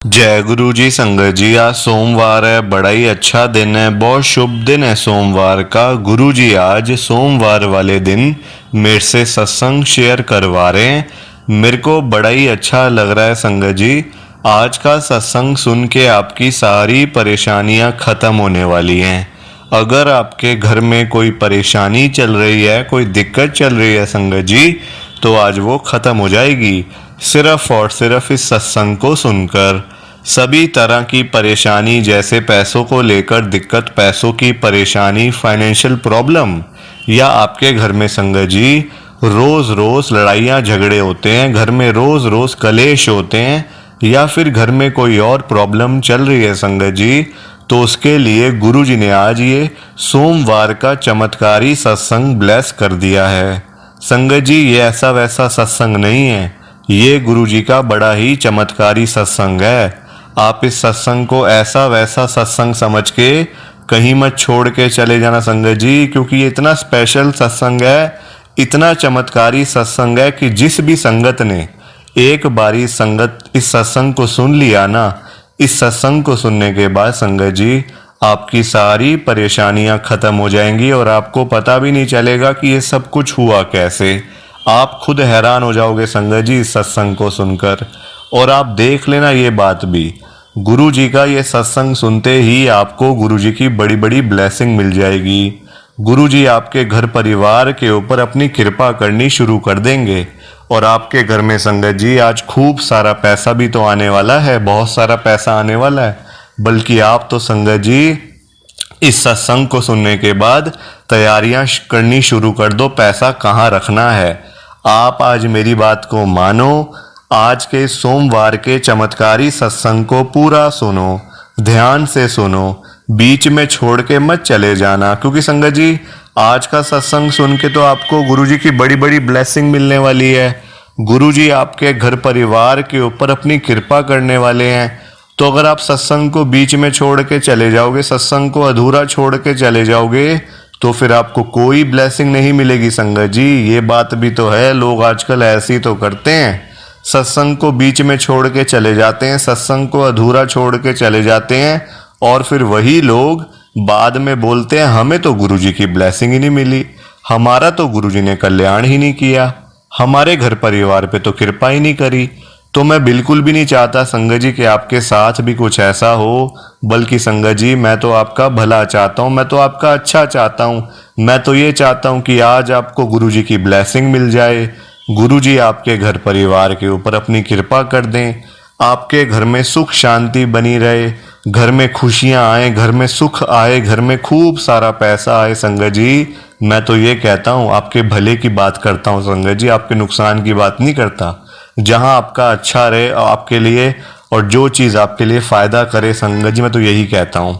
जय गुरु जी। संगत जी, आज सोमवार है, बड़ा ही अच्छा दिन है, बहुत शुभ दिन है सोमवार का। गुरु जी आज सोमवार वाले दिन मेरे से सत्संग शेयर करवा रहे हैं। मेरे को बड़ा ही अच्छा लग रहा है संगत जी। आज का सत्संग सुन के आपकी सारी परेशानियां खत्म होने वाली हैं। अगर आपके घर में कोई परेशानी चल रही है, कोई दिक्कत चल रही है संगत जी, तो आज वो खत्म हो जाएगी सिर्फ और सिर्फ इस सत्संग को सुनकर। सभी तरह की परेशानी, जैसे पैसों को लेकर दिक्कत, पैसों की परेशानी, फाइनेंशियल प्रॉब्लम, या आपके घर में संगत जी रोज रोज लड़ाइयाँ झगड़े होते हैं, घर में रोज रोज कलेश होते हैं, या फिर घर में कोई और प्रॉब्लम चल रही है संगत जी, तो उसके लिए गुरु जी ने आज ये सोमवार का चमत्कारी सत्संग ब्लेस कर दिया है। संगत जी, ये ऐसा वैसा सत्संग नहीं है, ये गुरु जी का बड़ा ही चमत्कारी सत्संग है। आप इस सत्संग को ऐसा वैसा सत्संग समझ के कहीं मत छोड़ के चले जाना संगत जी, क्योंकि ये इतना स्पेशल सत्संग है, इतना चमत्कारी सत्संग है कि जिस भी संगत ने एक बारी संगत इस सत्संग को सुन लिया ना, इस सत्संग को सुनने के बाद संगत जी आपकी सारी परेशानियां खत्म हो जाएंगी और आपको पता भी नहीं चलेगा कि ये सब कुछ हुआ कैसे। आप खुद हैरान हो जाओगे संगत जी इस सत्संग को सुनकर। और आप देख लेना ये बात भी, गुरु जी का ये सत्संग सुनते ही आपको गुरु जी की बड़ी बड़ी ब्लेसिंग मिल जाएगी। गुरु जी आपके घर परिवार के ऊपर अपनी कृपा करनी शुरू कर देंगे और आपके घर में संगत जी आज खूब सारा पैसा भी तो आने वाला है, बहुत सारा पैसा आने वाला है। बल्कि आप तो संगत जी इस सत्संग को सुनने के बाद तैयारियां करनी शुरू कर दो, पैसा कहाँ रखना है। आप आज मेरी बात को मानो, आज के सोमवार के चमत्कारी सत्संग को पूरा सुनो, ध्यान से सुनो, बीच में छोड़ के मत चले जाना, क्योंकि संगत जी आज का सत्संग सुन के तो आपको गुरु जी की बड़ी बड़ी ब्लेसिंग मिलने वाली है। गुरु जी आपके घर परिवार के ऊपर अपनी कृपा करने वाले हैं। तो अगर आप सत्संग को बीच में छोड़ के चले जाओगे, सत्संग को अधूरा छोड़ के चले जाओगे, तो फिर आपको कोई ब्लेसिंग नहीं मिलेगी संगत जी। ये बात भी तो है, लोग आजकल ऐसे ही तो करते हैं, सत्संग को बीच में छोड़ के चले जाते हैं, सत्संग को अधूरा छोड़ के चले जाते हैं, और फिर वही लोग बाद में बोलते हैं हमें तो गुरु जी की ब्लेसिंग ही नहीं मिली, हमारा तो गुरु जी ने कल्याण ही नहीं किया, हमारे घर परिवार पे तो कृपा ही नहीं करी। तो मैं बिल्कुल भी नहीं चाहता संगत जी कि आपके साथ भी कुछ ऐसा हो, बल्कि संगत जी मैं तो आपका भला चाहता हूँ, मैं तो आपका अच्छा चाहता हूँ। मैं तो ये चाहता हूँ कि आज आपको गुरु जी की ब्लेसिंग मिल जाए, गुरु जी आपके घर परिवार के ऊपर अपनी कृपा कर दें, आपके घर में सुख शांति बनी रहे, घर में खुशियां आए, घर में सुख आए, घर में खूब सारा पैसा आए संगत जी। मैं तो ये कहता हूँ, आपके भले की बात करता हूँ संगत जी, आपके नुकसान की बात नहीं करता। जहाँ आपका अच्छा रहे आपके लिए और जो चीज़ आपके लिए फ़ायदा करे संगत जी, मैं तो यही कहता हूँ।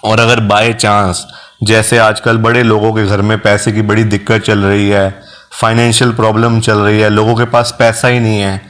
और अगर बाय चांस, जैसे आजकल बड़े लोगों के घर में पैसे की बड़ी दिक्कत चल रही है, फाइनेंशियल प्रॉब्लम चल रही है, लोगों के पास पैसा ही नहीं है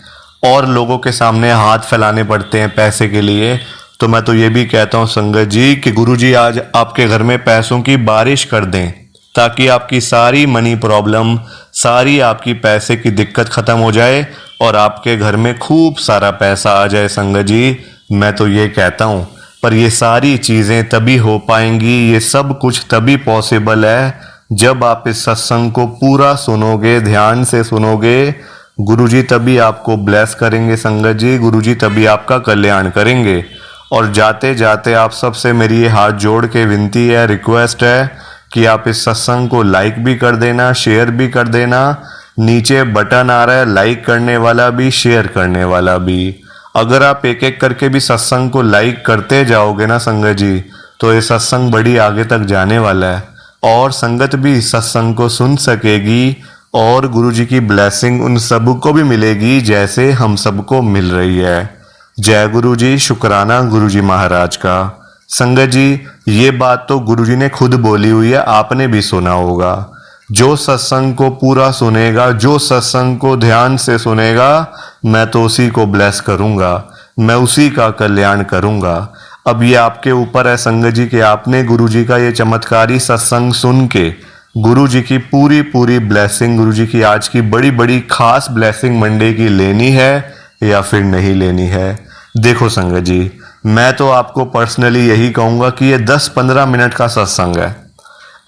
और लोगों के सामने हाथ फैलाने पड़ते हैं पैसे के लिए, तो मैं तो ये भी कहता हूँ संगत जी कि गुरु जी आज आपके घर में पैसों की बारिश कर दें, ताकि आपकी सारी मनी प्रॉब्लम, सारी आपकी पैसे की दिक्कत ख़त्म हो जाए और आपके घर में खूब सारा पैसा आ जाए संगत जी। मैं तो ये कहता हूँ, पर ये सारी चीज़ें तभी हो पाएंगी, ये सब कुछ तभी पॉसिबल है जब आप इस सत्संग को पूरा सुनोगे, ध्यान से सुनोगे। गुरुजी तभी आपको ब्लेस करेंगे संगत जी, गुरुजी तभी आपका कल्याण करेंगे। और जाते जाते आप सबसे मेरी ये हाथ जोड़ के विनती है, रिक्वेस्ट है कि आप इस सत्संग को लाइक भी कर देना, शेयर भी कर देना। नीचे बटन आ रहा है लाइक करने वाला भी, शेयर करने वाला भी। अगर आप एक एक करके भी सत्संग को लाइक करते जाओगे ना संगत जी, तो ये सत्संग बड़ी आगे तक जाने वाला है और संगत भी सत्संग को सुन सकेगी और गुरु जी की ब्लेसिंग उन सब को भी मिलेगी जैसे हम सबको मिल रही है। जय गुरु जी, शुक्राना गुरु जी महाराज का। संगत जी ये बात तो गुरु जी ने खुद बोली हुई है, आपने भी सुना होगा। जो सत्संग को पूरा सुनेगा, जो सत्संग को ध्यान से सुनेगा, मैं तो उसी को ब्लेस करूंगा, मैं उसी का कल्याण करूंगा। अब ये आपके ऊपर है संगत जी कि आपने गुरु जी का ये चमत्कारी सत्संग सुन के गुरु जी की पूरी पूरी ब्लेसिंग, गुरु जी की आज की बड़ी बड़ी खास ब्लेसिंग मंडे की लेनी है या फिर नहीं लेनी है। देखो संगत जी, मैं तो आपको पर्सनली यही कहूँगा कि ये 10-15 मिनट का सत्संग है।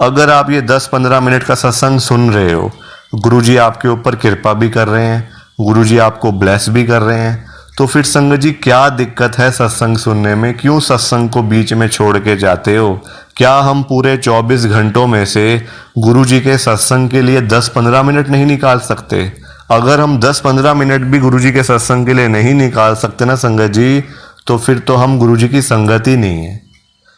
अगर आप ये 10-15 मिनट का सत्संग सुन रहे हो, गुरुजी आपके ऊपर कृपा भी कर रहे हैं, गुरुजी आपको ब्लेस भी कर रहे हैं, तो फिर संगत जी क्या दिक्कत है सत्संग सुनने में? क्यों सत्संग को बीच में छोड़ के जाते हो? क्या हम पूरे 24 घंटों में से गुरुजी के सत्संग के लिए 10-15 मिनट नहीं निकाल सकते? अगर हम 10-15 मिनट भी गुरुजी के सत्संग के लिए नहीं निकाल सकते ना संगत जी, तो फिर तो हम गुरुजी की संगत ही नहीं है।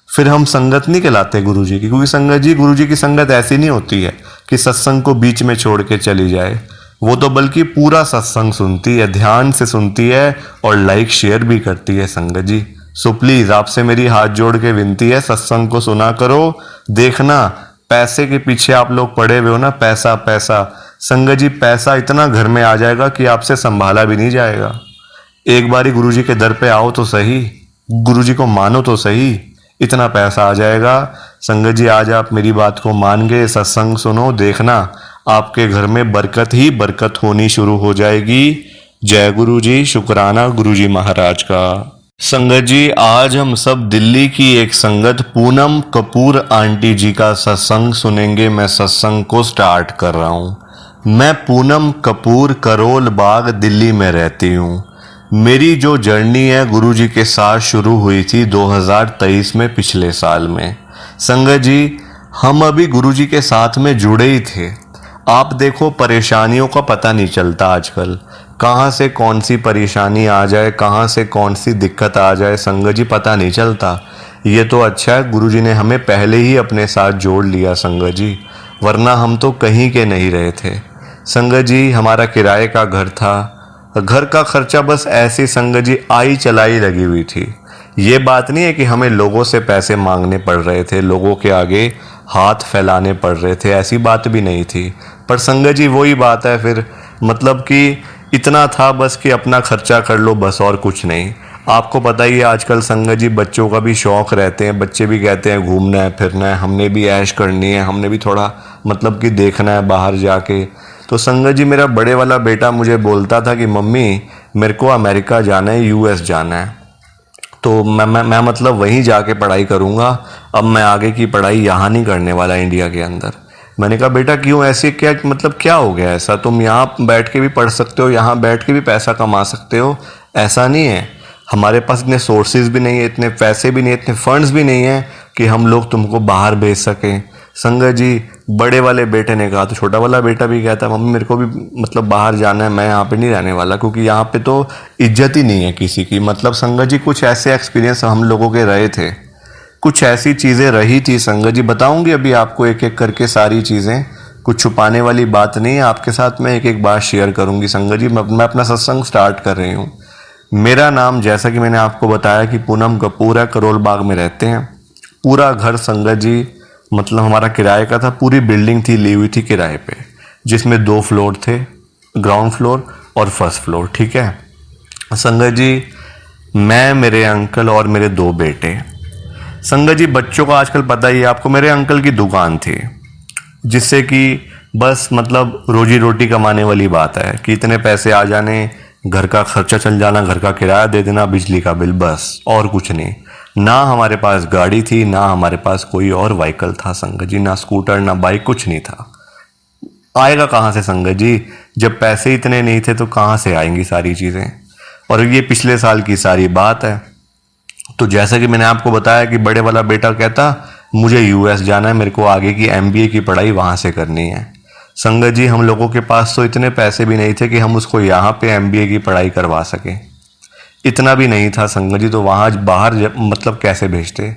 फिर हम संगत नहीं कहलाते गुरुजी की, क्योंकि संगत जी, गुरुजी की संगत ऐसी नहीं होती है कि सत्संग को बीच में छोड़ के चली जाए। वो तो बल्कि पूरा सत्संग सुनती है, ध्यान से सुनती है और लाइक शेयर भी करती है संगत जी। सो प्लीज आपसे मेरी हाथ जोड़ के विनती है, सत्संग को सुना करो। देखना, पैसे के पीछे आप लोग पड़े हुए हो ना, पैसा पैसा। संगत जी, पैसा इतना घर में आ जाएगा कि आपसे संभाला भी नहीं जाएगा। एक बारी गुरुजी के दर पे आओ तो सही, गुरुजी को मानो तो सही, इतना पैसा आ जाएगा। संगत जी, आज आप मेरी बात को मान गए, सत्संग सुनो, देखना आपके घर में बरकत ही बरकत होनी शुरू हो जाएगी। जय गुरु जी, शुक्राना गुरु जी महाराज का। संगत जी, आज हम सब दिल्ली की एक संगत पूनम कपूर आंटी जी का सत्संग सुनेंगे। मैं सत्संग को स्टार्ट कर रहा हूँ। मैं पूनम कपूर, करोल बाग, दिल्ली में रहती हूँ। मेरी जो जर्नी है गुरुजी के साथ शुरू हुई थी 2023 में, पिछले साल में। संगत जी, हम अभी गुरुजी के साथ में जुड़े ही थे। आप देखो, परेशानियों का पता नहीं चलता आजकल, कहाँ से कौन सी परेशानी आ जाए, कहाँ से कौन सी दिक्कत आ जाए, संगत जी पता नहीं चलता। ये तो अच्छा है गुरुजी ने हमें पहले ही अपने साथ जोड़ लिया संगत जी, वरना हम तो कहीं के नहीं रहे थे। संगत जी, हमारा किराए का घर था, घर का खर्चा बस ऐसी संगत जी आई चलाई लगी हुई थी। ये बात नहीं है कि हमें लोगों से पैसे मांगने पड़ रहे थे, लोगों के आगे हाथ फैलाने पड़ रहे थे, ऐसी बात भी नहीं थी। पर संगत जी वही बात है फिर, मतलब कि इतना था बस कि अपना खर्चा कर लो बस, और कुछ नहीं। आपको पता ही है आजकल संगत जी, बच्चों का भी शौक रहते हैं, बच्चे भी कहते हैं घूमना है फिरना है, हमने भी ऐश करनी है, हमने भी थोड़ा मतलब कि देखना है बाहर जाके। तो संगत जी, मेरा बड़े वाला बेटा मुझे बोलता था कि मम्मी मेरे को अमेरिका जाना है, यूएस जाना है, तो मैं मतलब वहीं जाके पढ़ाई करूँगा। अब मैं आगे की पढ़ाई यहाँ नहीं करने वाला इंडिया के अंदर। मैंने कहा बेटा क्यों, ऐसे क्या मतलब क्या हो गया ऐसा? तुम यहाँ बैठ के भी पढ़ सकते हो, यहाँ बैठ के भी पैसा कमा सकते हो, ऐसा नहीं है। हमारे पास इतने सोर्सेज भी नहीं है, इतने पैसे भी नहीं, इतने फंड्स भी नहीं है कि हम लोग तुमको बाहर भेज सकें। संगत जी, बड़े वाले बेटे ने कहा तो छोटा वाला बेटा भी कहता मम्मी मेरे को भी मतलब बाहर जाना है, मैं यहाँ पे नहीं रहने वाला, क्योंकि यहाँ पे तो इज्जत ही नहीं है किसी की। मतलब संगत जी, कुछ ऐसे एक्सपीरियंस हम लोगों के रहे थे, कुछ ऐसी चीज़ें रही थी संगत जी, बताऊंगी अभी आपको एक एक करके सारी चीज़ें। कुछ छुपाने वाली बात नहीं है, आपके साथ मैं एक एक बात शेयर करूंगी संगत जी। मैं अपना सत्संग स्टार्ट कर रही हूँ। मेरा नाम, जैसा कि मैंने आपको बताया कि पूनम कपूर है, करोल बाग में रहते हैं। पूरा घर संगत जी मतलब हमारा किराए का था, पूरी बिल्डिंग थी ली हुई थी किराए पे, जिसमें 2 फ्लोर थे, ग्राउंड फ्लोर और फर्स्ट फ्लोर। ठीक है संगत जी, मैं, मेरे अंकल और मेरे 2 बेटे। संगत जी, बच्चों का आजकल पता ही है आपको, मेरे अंकल की दुकान थी, जिससे कि बस मतलब रोजी रोटी कमाने वाली बात है कि इतने पैसे आ जाने, घर का खर्चा चल जाना, घर का किराया दे देना, बिजली का बिल, बस और कुछ नहीं। ना हमारे पास गाड़ी थी, ना हमारे पास कोई और व्हीकल था संगत जी, ना स्कूटर ना बाइक, कुछ नहीं था। आएगा कहाँ से संगत जी? जब पैसे इतने नहीं थे तो कहाँ से आएंगी सारी चीज़ें? और ये पिछले साल की सारी बात है। तो जैसा कि मैंने आपको बताया कि बड़े वाला बेटा कहता मुझे यूएस जाना है, मेरे को आगे की एमबीए की पढ़ाई वहाँ से करनी है। संगत जी, हम लोगों के पास तो इतने पैसे भी नहीं थे कि हम उसको यहाँ पे एमबीए की पढ़ाई करवा सकें, इतना भी नहीं था संगत जी। तो वहाँ बाहर मतलब कैसे भेजते?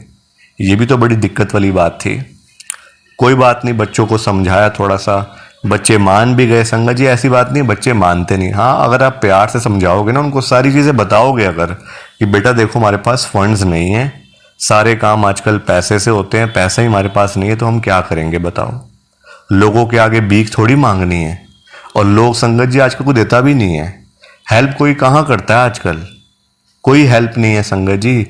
ये भी तो बड़ी दिक्कत वाली बात थी। कोई बात नहीं, बच्चों को समझाया थोड़ा सा, बच्चे मान भी गए संगत जी। ऐसी बात नहीं बच्चे मानते नहीं, हाँ अगर आप प्यार से समझाओगे ना, उनको सारी चीज़ें बताओगे अगर कि बेटा देखो हमारे पास फंड्स नहीं है, सारे काम आजकल पैसे से होते हैं, पैसा ही हमारे पास नहीं है, तो हम क्या करेंगे बताओ? लोगों के आगे भीख थोड़ी मांगनी है। और लोग संगत जी आजकल को देता भी नहीं है, हेल्प कोई कहाँ करता है आजकल? कोई हेल्प नहीं है संगत जी।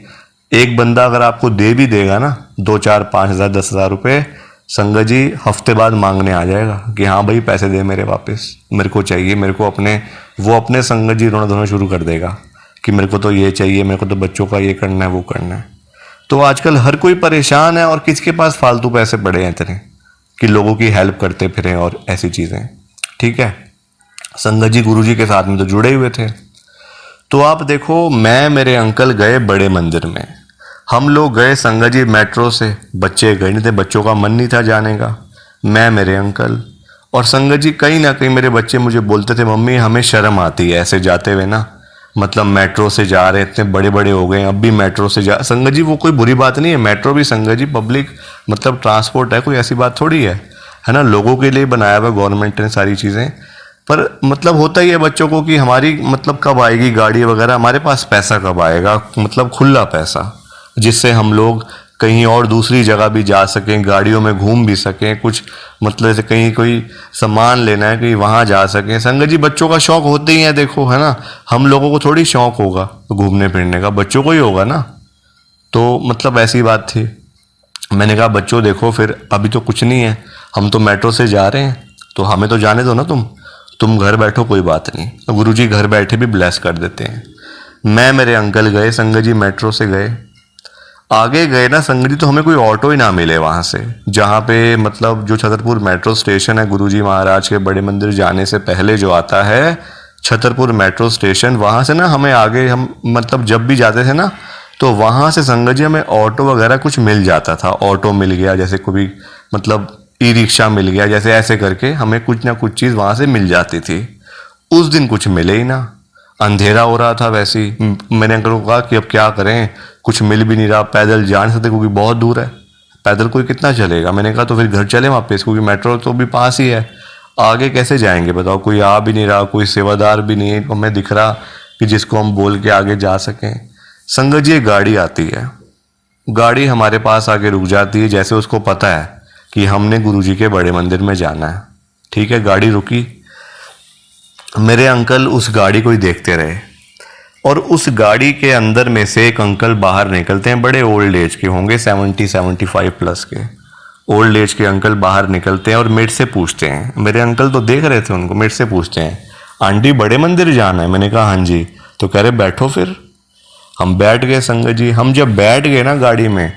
एक बंदा अगर आपको दे भी देगा ना 2-4-5 हज़ार 10 हज़ार रुपये, संगत जी हफ्ते बाद मांगने आ जाएगा कि हाँ भाई पैसे दे मेरे वापस, मेरे को चाहिए, मेरे को अपने, वो अपने संगत जी रोना धोना शुरू कर देगा। कि मेरे को तो ये चाहिए, मेरे को तो बच्चों का ये करना है, वो करना है। तो आजकल हर कोई परेशान है और किसके पास फालतू पैसे पड़े हैं इतने कि लोगों की हेल्प करते फिरें और ऐसी चीज़ें। ठीक है, संगत जी गुरु जी के साथ में तो जुड़े हुए थे। तो आप देखो, मैं मेरे अंकल गए बड़े मंदिर में, हम लोग गए संगत जी मेट्रो से, बच्चे गए नहीं थे, बच्चों का मन नहीं था जाने का, मैं मेरे अंकल और संगत जी। कहीं ना कहीं मेरे बच्चे मुझे बोलते थे, मम्मी हमें शर्म आती है ऐसे जाते हुए ना, मतलब मेट्रो से जा रहे, इतने बड़े बड़े हो गए अब भी मेट्रो से जा। संगत जी वो कोई बुरी बात नहीं है, मेट्रो भी संगत जी पब्लिक मतलब ट्रांसपोर्ट है, कोई ऐसी बात थोड़ी है ना, लोगों के लिए बनाया हुआ गवर्नमेंट ने सारी चीज़ें। पर मतलब होता ही है बच्चों को कि हमारी मतलब कब आएगी गाड़ी वगैरह, हमारे पास पैसा कब आएगा, मतलब खुला पैसा जिससे हम लोग कहीं और दूसरी जगह भी जा सकें, गाड़ियों में घूम भी सकें, कुछ मतलब जैसे कहीं कोई सामान लेना है कहीं वहाँ जा सकें। संगत जी बच्चों का शौक होते ही है, देखो है ना, हम लोगों को थोड़ी शौक होगा घूमने फिरने का, बच्चों को ही होगा ना। तो मतलब ऐसी बात थी। मैंने कहा बच्चों देखो फिर अभी तो कुछ नहीं है, हम तो मेट्रो से जा रहे हैं तो हमें तो जाने दो ना, तुम घर बैठो कोई बात नहीं। तो गुरुजी घर बैठे भी ब्लेस कर देते हैं। मैं मेरे अंकल गए संगत जी, मेट्रो से गए, आगे गए ना संगत जी तो हमें कोई ऑटो ही ना मिले वहाँ से, जहाँ पे मतलब जो छतरपुर मेट्रो स्टेशन है गुरुजी महाराज के बड़े मंदिर जाने से पहले जो आता है छतरपुर मेट्रो स्टेशन, वहाँ से ना हमें आगे हम मतलब जब भी जाते थे ना तो वहाँ से संगत जी हमें ऑटो वगैरह कुछ मिल जाता था। ऑटो मिल गया, जैसे कोई मतलब ई रिक्शा मिल गया, जैसे ऐसे करके हमें कुछ ना कुछ चीज़ वहाँ से मिल जाती थी। उस दिन कुछ मिले ही ना, अंधेरा हो रहा था वैसे ही। मैंने अंकल को कहा कि अब क्या करें, कुछ मिल भी नहीं रहा, पैदल जा नहीं सकते क्योंकि बहुत दूर है, पैदल कोई कितना चलेगा। मैंने कहा तो फिर घर चले वापस, क्योंकि मेट्रो तो भी पास ही है, आगे कैसे जाएंगे बताओ, कोई आ भी नहीं रहा, कोई सेवादार भी नहीं है हमें दिख रहा कि जिसको हम बोल के आगे जा सकें। संगत जी एक गाड़ी आती है, गाड़ी हमारे पास आके रुक जाती है, जैसे उसको पता है कि हमने गुरुजी के बड़े मंदिर में जाना है। ठीक है, गाड़ी रुकी, मेरे अंकल उस गाड़ी को ही देखते रहे और उस गाड़ी के अंदर में से एक अंकल बाहर निकलते हैं, बड़े ओल्ड एज के होंगे, 70-75 प्लस के ओल्ड एज के अंकल बाहर निकलते हैं और मेरे से पूछते हैं, मेरे अंकल तो देख रहे थे उनको, मेरे से पूछते हैं आंटी बड़े मंदिर जाना है। मैंने कहा हाँ जी। तो कह रहे बैठो फिर। हम बैठ गए संगत जी। हम जब बैठ गए ना गाड़ी में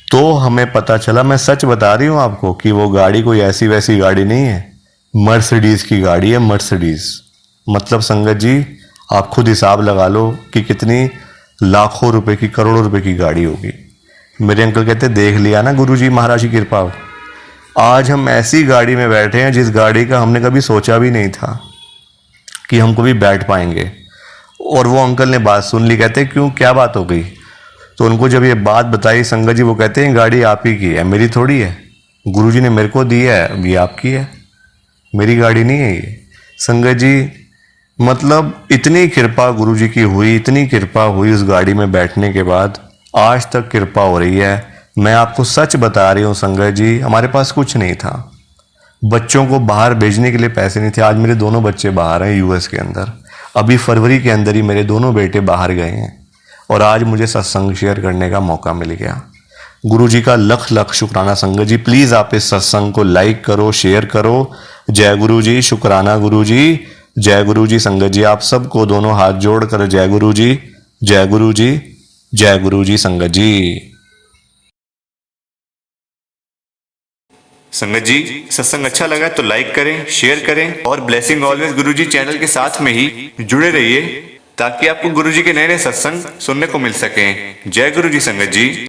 तो हमें पता चला, मैं सच बता रही हूँ आपको, कि वो गाड़ी कोई ऐसी वैसी गाड़ी नहीं है, मर्सिडीज की गाड़ी है, मर्सिडीज। मतलब संगत जी आप खुद हिसाब लगा लो कि कितनी लाखों रुपए की, करोड़ों रुपए की गाड़ी होगी। मेरे अंकल कहते देख लिया ना गुरुजी महाराज की कृपा, आज हम ऐसी गाड़ी में बैठे हैं जिस गाड़ी का हमने कभी सोचा भी नहीं था कि हम कभी बैठ पाएंगे। और वो अंकल ने बात सुन ली, कहते क्यों, क्या बात हो गई। तो उनको जब ये बात बताई संगत जी, वो कहते हैं गाड़ी आप ही की है, मेरी थोड़ी है, गुरुजी ने मेरे को दी है, ये आपकी है, मेरी गाड़ी नहीं है ये। संगत जी मतलब इतनी कृपा गुरुजी की हुई, इतनी कृपा हुई उस गाड़ी में बैठने के बाद, आज तक कृपा हो रही है। मैं आपको सच बता रही हूँ संगत जी, हमारे पास कुछ नहीं था, बच्चों को बाहर भेजने के लिए पैसे नहीं थे। आज मेरे दोनों बच्चे बाहर हैं यूएस के अंदर, अभी फरवरी के अंदर ही मेरे दोनों बेटे बाहर गए हैं और आज मुझे सत्संग शेयर करने का मौका मिल गया। गुरु जी का लख लख शुक्राना संगत जी। प्लीज़ आप इस सत्संग को लाइक करो, शेयर करो। जय गुरु जी, शुक्राना गुरु जी, जय गुरु जी। संगत जी आप सबको दोनों हाथ जोड़कर जय गुरु जी, जय गुरु जी, जय गुरु जी। संगत जी, संगत जी सत्संग अच्छा लगा तो लाइक करें, शेयर करें और ब्लेसिंग ऑलवेज गुरुजी चैनल के साथ में ही जुड़े रहिए ताकि आपको गुरुजी के नए नए सत्संग सुनने को मिल सकें। जय गुरु जी संगत जी।